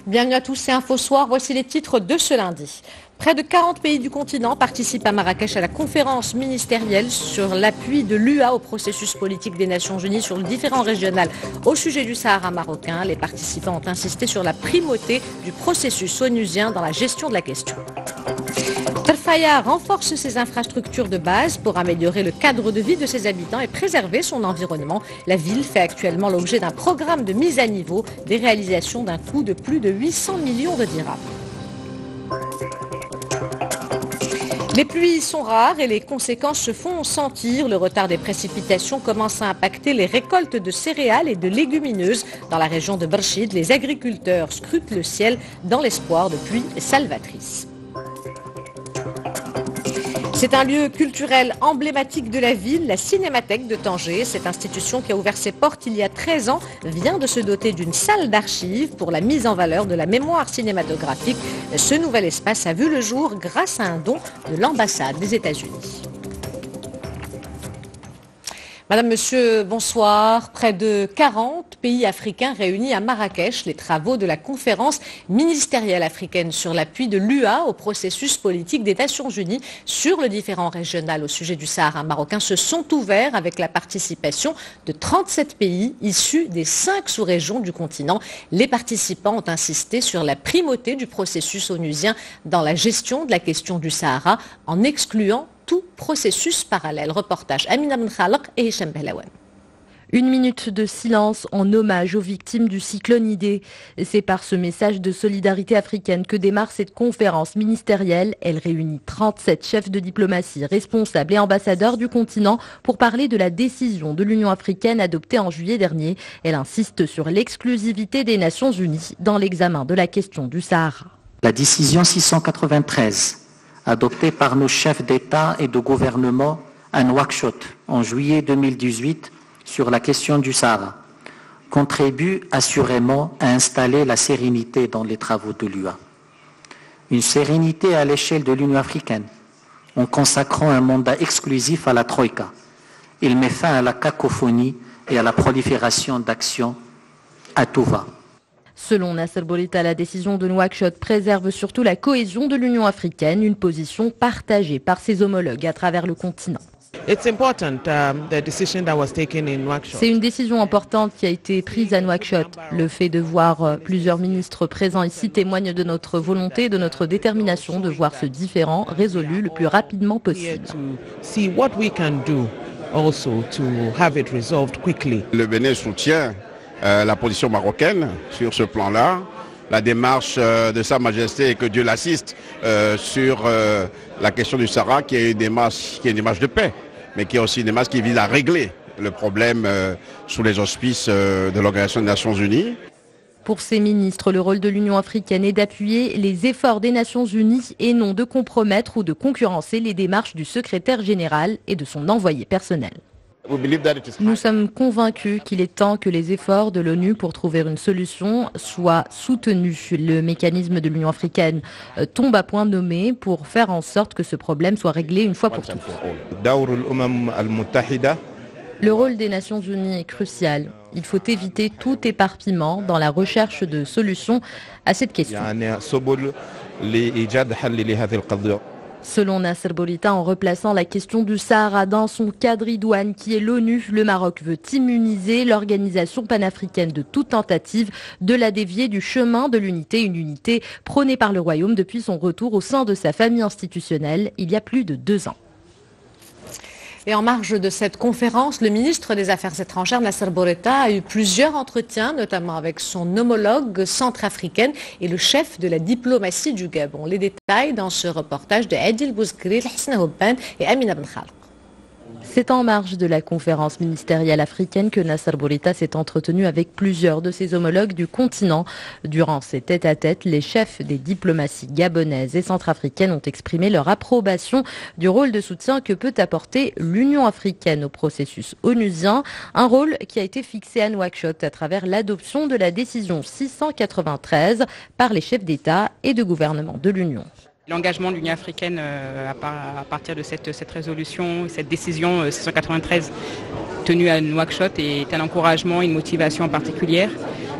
Bienvenue à tous, c'est Info Soir. Voici les titres de ce lundi. Près de 40 pays du continent participent à Marrakech à la conférence ministérielle sur l'appui de l'UA au processus politique des Nations Unies sur le différend régional au sujet du Sahara marocain. Les participants ont insisté sur la primauté du processus onusien dans la gestion de la question. Tarfaya renforce ses infrastructures de base pour améliorer le cadre de vie de ses habitants et préserver son environnement. La ville fait actuellement l'objet d'un programme de mise à niveau, des réalisations d'un coût de plus de 800 millions de dirhams. Les pluies sont rares et les conséquences se font sentir. Le retard des précipitations commence à impacter les récoltes de céréales et de légumineuses. Dans la région de Berchid, les agriculteurs scrutent le ciel dans l'espoir de pluies salvatrices. C'est un lieu culturel emblématique de la ville, la Cinémathèque de Tanger. Cette institution qui a ouvert ses portes il y a 13 ans vient de se doter d'une salle d'archives pour la mise en valeur de la mémoire cinématographique. Ce nouvel espace a vu le jour grâce à un don de l'ambassade des États-Unis. Madame, Monsieur, bonsoir. Près de 40 pays africains réunis à Marrakech. Les travaux de la conférence ministérielle africaine sur l'appui de l'UA au processus politique des Nations Unies sur le différend régional au sujet du Sahara marocain se sont ouverts avec la participation de 37 pays issus des 5 sous-régions du continent. Les participants ont insisté sur la primauté du processus onusien dans la gestion de la question du Sahara en excluant tout processus parallèle. Reportage Amina Ben Khalq et Hicham Behlaouen. Une minute de silence en hommage aux victimes du cyclone Idai. C'est par ce message de solidarité africaine que démarre cette conférence ministérielle. Elle réunit 37 chefs de diplomatie, responsables et ambassadeurs du continent pour parler de la décision de l'Union africaine adoptée en juillet dernier. Elle insiste sur l'exclusivité des Nations Unies dans l'examen de la question du Sahara. La décision 693 adopté par nos chefs d'État et de gouvernement à Nouakchott en juillet 2018 sur la question du Sahara, contribue assurément à installer la sérénité dans les travaux de l'UA. Une sérénité à l'échelle de l'Union africaine, en consacrant un mandat exclusif à la Troïka. Il met fin à la cacophonie et à la prolifération d'actions à tout va. Selon Nasser Bourita, la décision de Nouakchott préserve surtout la cohésion de l'Union africaine, une position partagée par ses homologues à travers le continent. C'est une décision importante qui a été prise à Nouakchott. Le fait de voir plusieurs ministres présents ici témoigne de notre volonté et de notre détermination de voir ce différend résolu le plus rapidement possible. Le Bénin soutient la position marocaine sur ce plan-là, la démarche de Sa Majesté et que Dieu l'assiste sur la question du Sahara qui est une démarche de paix, mais qui est aussi une démarche qui vise à régler le problème sous les auspices de l'Organisation des Nations Unies. Pour ces ministres, le rôle de l'Union africaine est d'appuyer les efforts des Nations Unies et non de compromettre ou de concurrencer les démarches du secrétaire général et de son envoyé personnel. Nous sommes convaincus qu'il est temps que les efforts de l'ONU pour trouver une solution soient soutenus. Le mécanisme de l'Union africaine tombe à point nommé pour faire en sorte que ce problème soit réglé une fois pour toutes. Le rôle des Nations Unies est crucial. Il faut éviter tout éparpillement dans la recherche de solutions à cette question. Selon Nasser Bourita, en replaçant la question du Sahara dans son cadre idoine qui est l'ONU, le Maroc veut immuniser l'organisation panafricaine de toute tentative de la dévier du chemin de l'unité, une unité prônée par le Royaume depuis son retour au sein de sa famille institutionnelle il y a plus de 2 ans. Et en marge de cette conférence, le ministre des Affaires étrangères, Nasser Bourita, a eu plusieurs entretiens, notamment avec son homologue centrafricaine et le chef de la diplomatie du Gabon. Les détails dans ce reportage de Adil Bouzkri, Hassan Houban et Amina Ben Khalq. C'est en marge de la conférence ministérielle africaine que Nasser Bourita s'est entretenu avec plusieurs de ses homologues du continent. Durant ces tête-à-tête, les chefs des diplomaties gabonaises et centrafricaines ont exprimé leur approbation du rôle de soutien que peut apporter l'Union africaine au processus onusien, un rôle qui a été fixé à Nouakchott à travers l'adoption de la décision 693 par les chefs d'État et de gouvernement de l'Union. L'engagement de l'Union africaine à partir de cette résolution, cette décision 693 tenue à Nouakchott est un encouragement, une motivation particulière.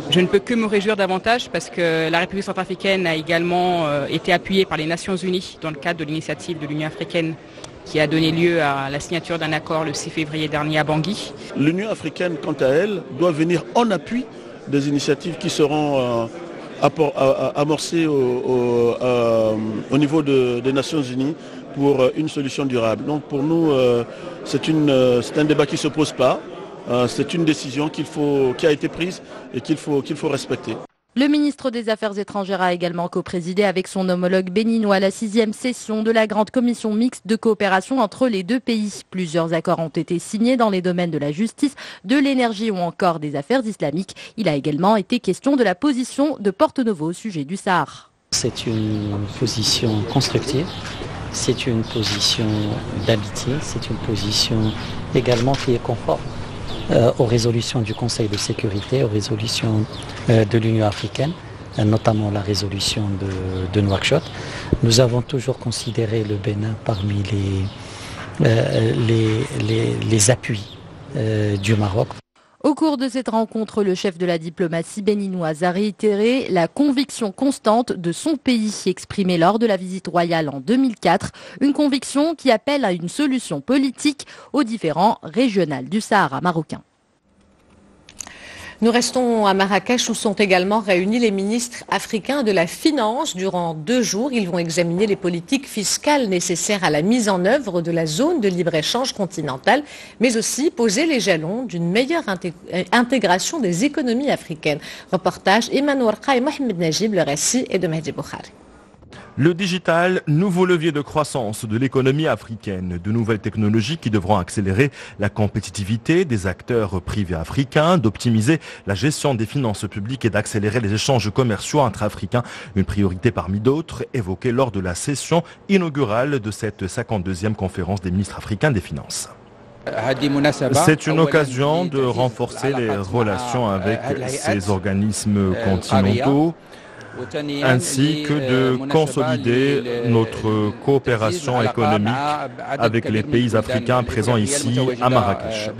Je ne peux que me réjouir davantage parce que la République centrafricaine a également été appuyée par les Nations Unies dans le cadre de l'initiative de l'Union africaine qui a donné lieu à la signature d'un accord le 6 février dernier à Bangui. L'Union africaine, quant à elle, doit venir en appui des initiatives qui seront amorcées au niveau des Nations Unies pour une solution durable. Donc pour nous, c'est un débat qui ne se pose pas. C'est une décision qui a été prise et qu'il faut respecter. Le ministre des Affaires étrangères a également coprésidé avec son homologue béninois la 6e session de la grande commission mixte de coopération entre les deux pays. Plusieurs accords ont été signés dans les domaines de la justice, de l'énergie ou encore des affaires islamiques. Il a également été question de la position de Porto-Novo au sujet du Sahara. C'est une position constructive, c'est une position d'amitié, c'est une position également qui est conforme aux résolutions du Conseil de sécurité, aux résolutions de l'Union africaine, notamment la résolution de Nouakchott. Nous avons toujours considéré le Bénin parmi les appuis du Maroc. Au cours de cette rencontre, le chef de la diplomatie béninoise a réitéré la conviction constante de son pays exprimée lors de la visite royale en 2004, une conviction qui appelle à une solution politique aux différends régionaux du Sahara marocain. Nous restons à Marrakech où sont également réunis les ministres africains de la Finance. Durant 2 jours, ils vont examiner les politiques fiscales nécessaires à la mise en œuvre de la zone de libre-échange continentale, mais aussi poser les jalons d'une meilleure intégration des économies africaines. Reportage Emmanuel et Mohamed Najib, le récit est de Mehdi Boukhari. Le digital, nouveau levier de croissance de l'économie africaine. De nouvelles technologies qui devront accélérer la compétitivité des acteurs privés africains, d'optimiser la gestion des finances publiques et d'accélérer les échanges commerciaux entre Africains. Une priorité parmi d'autres évoquée lors de la session inaugurale de cette 52e conférence des ministres africains des finances. C'est une occasion de renforcer les relations avec ces organismes continentaux, ainsi que de consolider notre coopération économique avec les pays africains présents ici à Marrakech.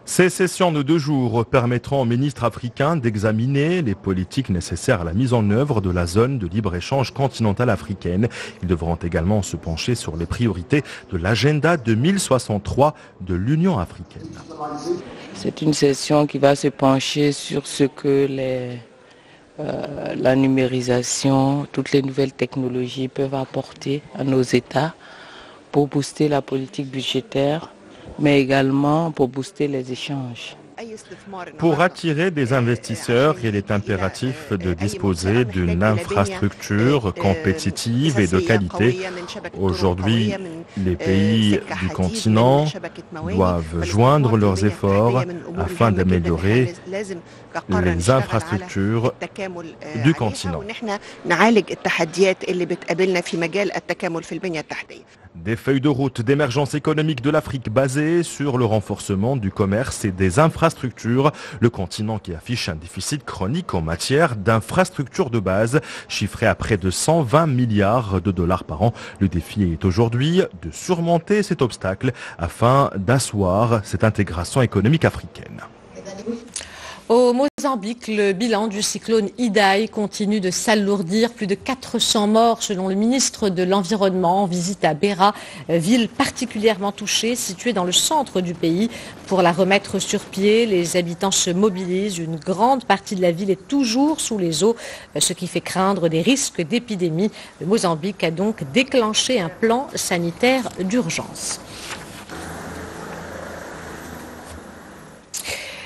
Ces sessions de 2 jours permettront aux ministres africains d'examiner les politiques nécessaires à la mise en œuvre de la zone de libre-échange continentale africaine. Ils devront également se pencher sur les priorités de l'agenda 2063 de l'Union africaine. C'est une session qui va se pencher sur ce que la numérisation, toutes les nouvelles technologies peuvent apporter à nos États pour booster la politique budgétaire, mais également pour booster les échanges. Pour attirer des investisseurs, il est impératif de disposer d'une infrastructure compétitive et de qualité. Aujourd'hui, les pays du continent doivent joindre leurs efforts afin d'améliorer les infrastructures du continent. Des feuilles de route d'émergence économique de l'Afrique basées sur le renforcement du commerce et des infrastructures. Le continent qui affiche un déficit chronique en matière d'infrastructures de base, chiffré à près de 120 milliards de dollars par an. Le défi est aujourd'hui de surmonter cet obstacle afin d'asseoir cette intégration économique africaine. Au Mozambique, le bilan du cyclone Idai continue de s'alourdir. Plus de 400 morts selon le ministre de l'Environnement en visite à Beira, ville particulièrement touchée, située dans le centre du pays. Pour la remettre sur pied, les habitants se mobilisent. Une grande partie de la ville est toujours sous les eaux, ce qui fait craindre des risques d'épidémie. Le Mozambique a donc déclenché un plan sanitaire d'urgence.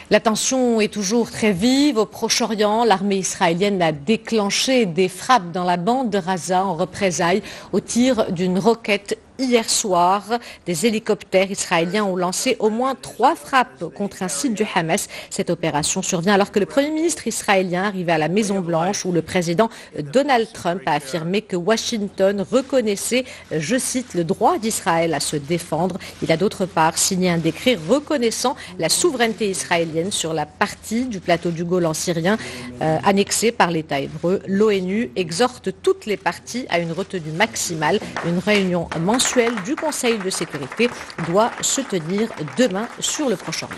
La tension est toujours très vive au Proche-Orient. L'armée israélienne a déclenché des frappes dans la bande de Gaza en représailles au tir d'une roquette Hier soir, des hélicoptères israéliens ont lancé au moins 3 frappes contre un site du Hamas. Cette opération survient alors que le Premier ministre israélien arrivait à la Maison-Blanche où le président Donald Trump a affirmé que Washington reconnaissait, je cite, le droit d'Israël à se défendre. Il a d'autre part signé un décret reconnaissant la souveraineté israélienne sur la partie du plateau du Golan syrien annexée par l'État hébreu. L'ONU exhorte toutes les parties à une retenue maximale. Une réunion mensuelle du Conseil de sécurité doit se tenir demain sur le Proche-Orient.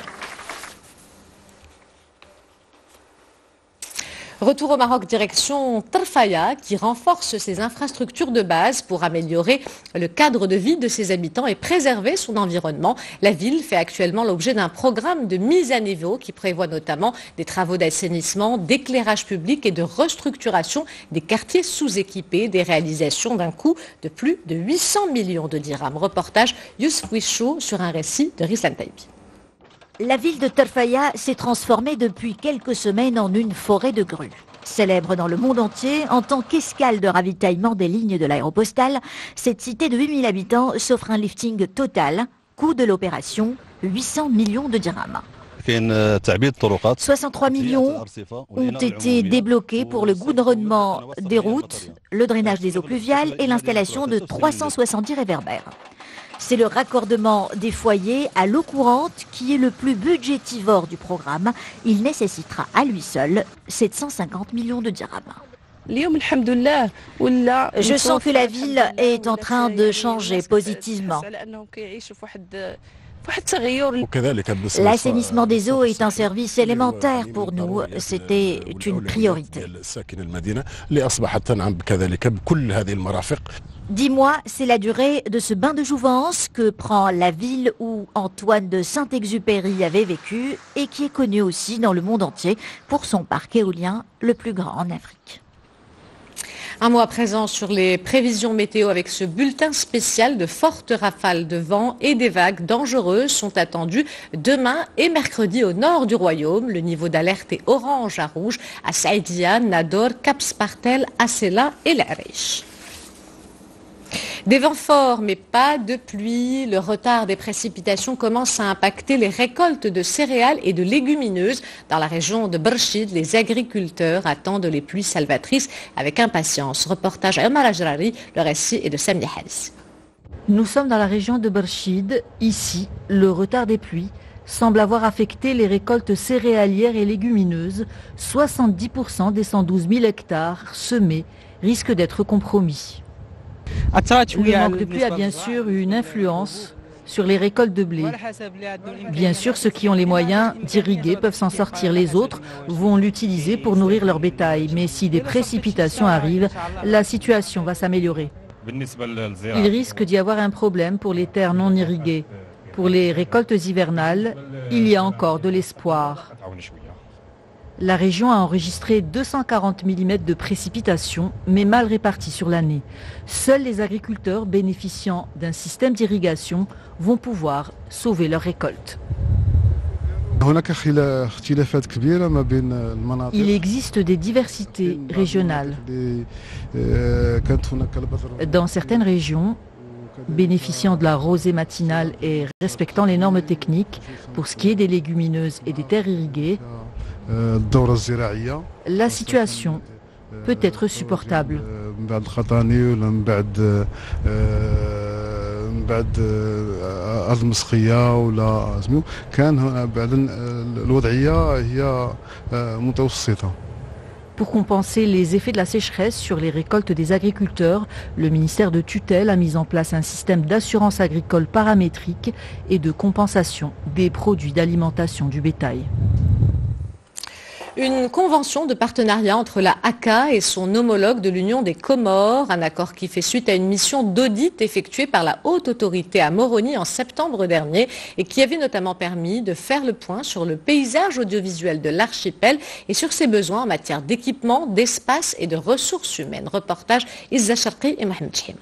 Retour au Maroc, direction Tarfaya, qui renforce ses infrastructures de base pour améliorer le cadre de vie de ses habitants et préserver son environnement. La ville fait actuellement l'objet d'un programme de mise à niveau qui prévoit notamment des travaux d'assainissement, d'éclairage public et de restructuration des quartiers sous-équipés, des réalisations d'un coût de plus de 800 millions de dirhams. Reportage Youssef Wichou sur un récit de Rislan Taïbi. La ville de Tarfaya s'est transformée depuis quelques semaines en une forêt de grues. Célèbre dans le monde entier en tant qu'escale de ravitaillement des lignes de l'aéropostale, cette cité de 8000 habitants s'offre un lifting total. Coût de l'opération, 800 millions de dirhams. 63 millions ont été débloqués pour le goudronnement des routes, le drainage des eaux pluviales et l'installation de 370 réverbères. C'est le raccordement des foyers à l'eau courante qui est le plus budgétivore du programme. Il nécessitera à lui seul 750 millions de dirhams. Je sens que la ville est en train de changer positivement. L'assainissement des eaux est un service élémentaire pour nous. C'était une priorité. 10 mois, c'est la durée de ce bain de jouvence que prend la ville où Antoine de Saint-Exupéry avait vécu et qui est connu aussi dans le monde entier pour son parc éolien le plus grand en Afrique. Un mot à présent sur les prévisions météo avec ce bulletin spécial. De fortes rafales de vent et des vagues dangereuses sont attendues demain et mercredi au nord du royaume. Le niveau d'alerte est orange à rouge à Saïdia, Nador, Cap Spartel, Asela et l'Arish. Des vents forts, mais pas de pluie. Le retard des précipitations commence à impacter les récoltes de céréales et de légumineuses. Dans la région de Berchid, les agriculteurs attendent les pluies salvatrices avec impatience. Reportage à Omar Ajrari, le récit est de Samia Halis. Nous sommes dans la région de Berchid. Ici, le retard des pluies semble avoir affecté les récoltes céréalières et légumineuses. 70% des 112 000 hectares semés risquent d'être compromis. Le manque de pluie a bien sûr eu une influence sur les récoltes de blé. Bien sûr, ceux qui ont les moyens d'irriguer peuvent s'en sortir. Les autres vont l'utiliser pour nourrir leur bétail. Mais si des précipitations arrivent, la situation va s'améliorer. Il risque d'y avoir un problème pour les terres non irriguées. Pour les récoltes hivernales, il y a encore de l'espoir. La région a enregistré 240 mm de précipitations, mais mal réparties sur l'année. Seuls les agriculteurs bénéficiant d'un système d'irrigation vont pouvoir sauver leur récolte. Il existe des diversités régionales. Dans certaines régions, bénéficiant de la rosée matinale et respectant les normes techniques, pour ce qui est des légumineuses et des terres irriguées, la situation peut être supportable. Pour compenser les effets de la sécheresse sur les récoltes des agriculteurs, le ministère de tutelle a mis en place un système d'assurance agricole paramétrique et de compensation des produits d'alimentation du bétail. Une convention de partenariat entre la ACA et son homologue de l'Union des Comores, un accord qui fait suite à une mission d'audit effectuée par la haute autorité à Moroni en septembre dernier et qui avait notamment permis de faire le point sur le paysage audiovisuel de l'archipel et sur ses besoins en matière d'équipement, d'espace et de ressources humaines. Reportage Izza Sharqi et Mohamed Chim.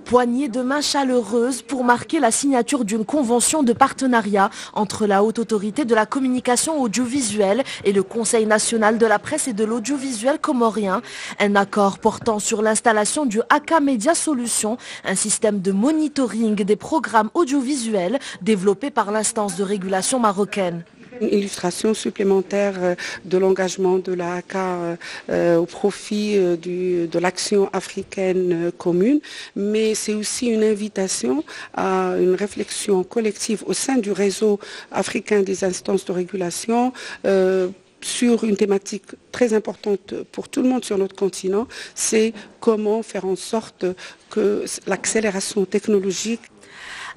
Poignée de main chaleureuse pour marquer la signature d'une convention de partenariat entre la Haute Autorité de la Communication Audiovisuelle et le Conseil national de la presse et de l'audiovisuel comorien. Un accord portant sur l'installation du AK Media Solutions, un système de monitoring des programmes audiovisuels développé par l'instance de régulation marocaine. Une illustration supplémentaire de l'engagement de la AK au profit de l'action africaine commune, mais c'est aussi une invitation à une réflexion collective au sein du réseau africain des instances de régulation sur une thématique très importante pour tout le monde sur notre continent, c'est comment faire en sorte que l'accélération technologique.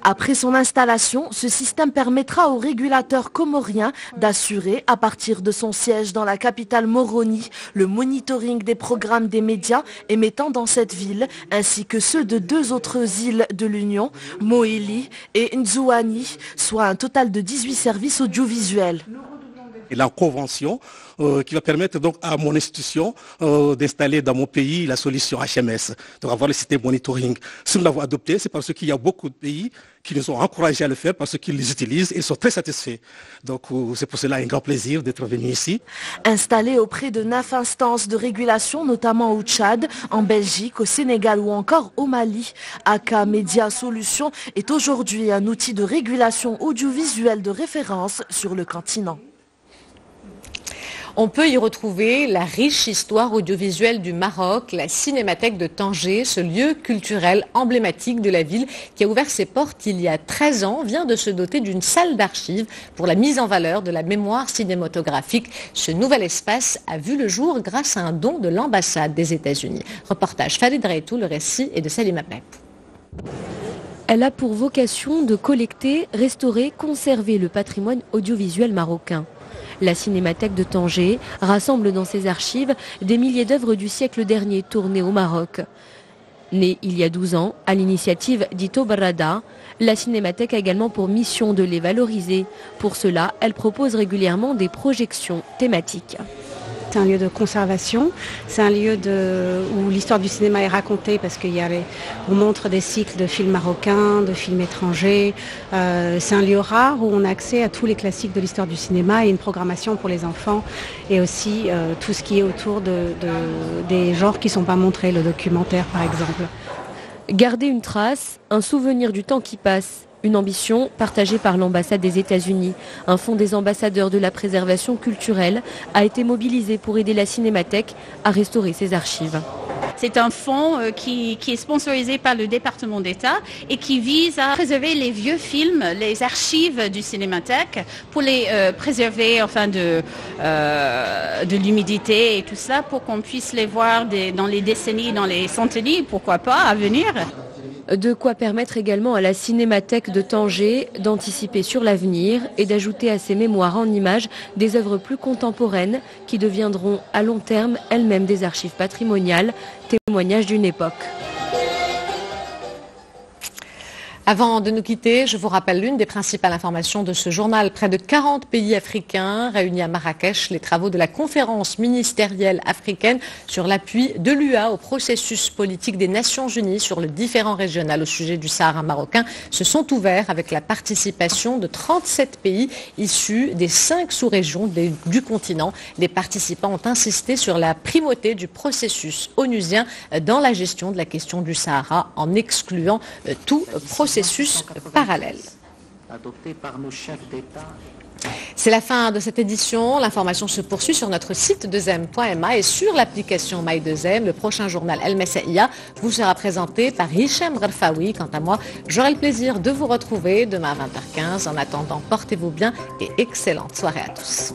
Après son installation, ce système permettra au régulateur comorien d'assurer, à partir de son siège dans la capitale Moroni, le monitoring des programmes des médias émettant dans cette ville, ainsi que ceux de 2 autres îles de l'Union, Moélie et Nzouani, soit un total de 18 services audiovisuels. Et la convention qui va permettre donc à mon institution d'installer dans mon pays la solution HMS, donc avoir le système monitoring. Si nous l'avons adopté, c'est parce qu'il y a beaucoup de pays qui nous ont encouragés à le faire parce qu'ils les utilisent et ils sont très satisfaits. Donc c'est pour cela un grand plaisir d'être venu ici. Installé auprès de 9 instances de régulation, notamment au Tchad, en Belgique, au Sénégal ou encore au Mali, AK Media Solutions est aujourd'hui un outil de régulation audiovisuelle de référence sur le continent. On peut y retrouver la riche histoire audiovisuelle du Maroc, la Cinémathèque de Tanger, ce lieu culturel emblématique de la ville qui a ouvert ses portes il y a 13 ans, vient de se doter d'une salle d'archives pour la mise en valeur de la mémoire cinématographique. Ce nouvel espace a vu le jour grâce à un don de l'ambassade des États-Unis. Reportage Farid Reitou, le récit est de Salima Pep. Elle a pour vocation de collecter, restaurer, conserver le patrimoine audiovisuel marocain. La Cinémathèque de Tanger rassemble dans ses archives des milliers d'œuvres du siècle dernier tournées au Maroc. Née il y a 12 ans, à l'initiative d'Ito Barrada, la Cinémathèque a également pour mission de les valoriser. Pour cela, elle propose régulièrement des projections thématiques. C'est un lieu de conservation, c'est un lieu où l'histoire du cinéma est racontée parce qu'on montre des cycles de films marocains, de films étrangers. C'est un lieu rare où on a accès à tous les classiques de l'histoire du cinéma et une programmation pour les enfants et aussi tout ce qui est autour des genres qui ne sont pas montrés, le documentaire par exemple. Garder une trace, un souvenir du temps qui passe. Une ambition partagée par l'ambassade des États-Unis. Un fonds des ambassadeurs de la préservation culturelle a été mobilisé pour aider la Cinémathèque à restaurer ses archives. C'est un fonds qui est sponsorisé par le département d'État et qui vise à préserver les vieux films, les archives du Cinémathèque pour les préserver enfin de l'humidité et tout ça pour qu'on puisse les voir dans les décennies, dans les centenaires, pourquoi pas, à venir. De quoi permettre également à la Cinémathèque de Tanger d'anticiper sur l'avenir et d'ajouter à ses mémoires en images des œuvres plus contemporaines qui deviendront à long terme elles-mêmes des archives patrimoniales, témoignage d'une époque. Avant de nous quitter, je vous rappelle l'une des principales informations de ce journal. Près de 40 pays africains réunis à Marrakech, les travaux de la conférence ministérielle africaine sur l'appui de l'UA au processus politique des Nations Unies sur le différend régional au sujet du Sahara marocain se sont ouverts avec la participation de 37 pays issus des 5 sous-régions du continent. Les participants ont insisté sur la primauté du processus onusien dans la gestion de la question du Sahara en excluant tout processus parallèle. C'est la fin de cette édition. L'information se poursuit sur notre site 2m.ma et sur l'application My2M. Le prochain journal El Messaïa vous sera présenté par Hicham Gharfaoui. Quant à moi, j'aurai le plaisir de vous retrouver demain à 20h15. En attendant, portez-vous bien et excellente soirée à tous.